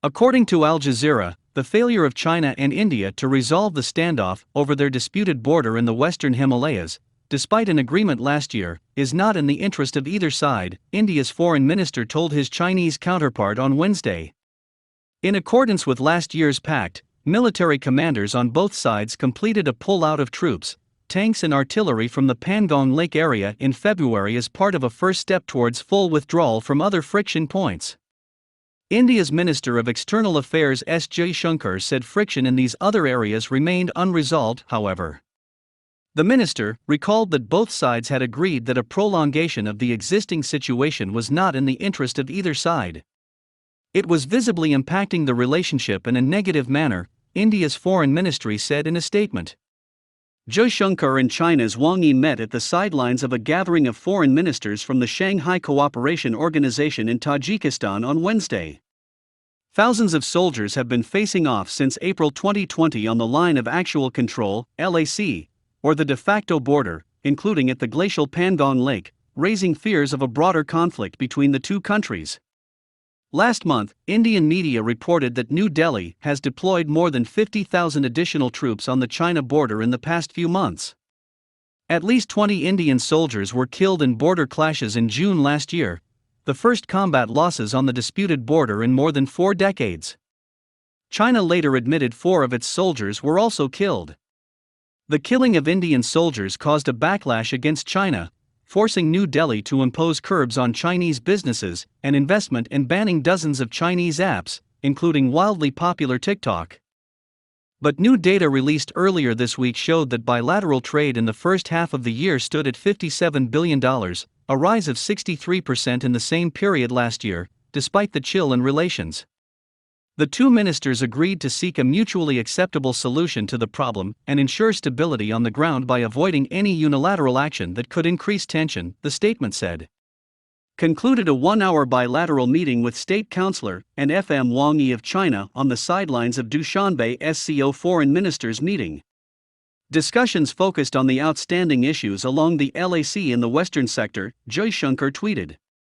According to Aljazeera, the failure of China and India to resolve the standoff over their disputed border in the western Himalayas, despite an agreement last year, is not in the interest of either side, India's foreign minister told his Chinese counterpart on Wednesday. In accordance with last year's pact, military commanders on both sides completed a pullout of troops, tanks and artillery from the Pangong Lake area in February as part of a first step towards full withdrawal from other friction points. India's Minister of External Affairs S. Jaishankar said friction in these other areas remained unresolved, however. The minister recalled that both sides had agreed that a prolongation of the existing situation was not in the interest of either side. It was visibly impacting the relationship in a negative manner, India's foreign ministry said in a statement. Jaishankar and China's Wang Yi met at the sidelines of a gathering of foreign ministers from the Shanghai Cooperation Organization in Tajikistan on Wednesday. Thousands of soldiers have been facing off since April 2020 on the line of actual control, LAC, or the de facto border, including at the glacial Pangong Lake, raising fears of a broader conflict between the two countries. Last month, Indian media reported that New Delhi has deployed more than 50,000 additional troops on the China border in the past few months. At least 20 Indian soldiers were killed in border clashes in June last year, the first combat losses on the disputed border in more than 4 decades. China later admitted 4 of its soldiers were also killed. The killing of Indian soldiers caused a backlash against China, forcing New Delhi to impose curbs on Chinese businesses and investment and banning dozens of Chinese apps, including wildly popular TikTok. But new data released earlier this week showed that bilateral trade in the first half of the year stood at $57 billion, a rise of 63% in the same period last year, despite the chill in relations. The two ministers agreed to seek a mutually acceptable solution to the problem and ensure stability on the ground by avoiding any unilateral action that could increase tension, the statement said. Concluded a 1-hour bilateral meeting with State Councillor and FM Wang Yi of China on the sidelines of Dushanbe SCO Foreign Ministers meeting. Discussions focused on the outstanding issues along the LAC in the western sector, Jaishankar tweeted.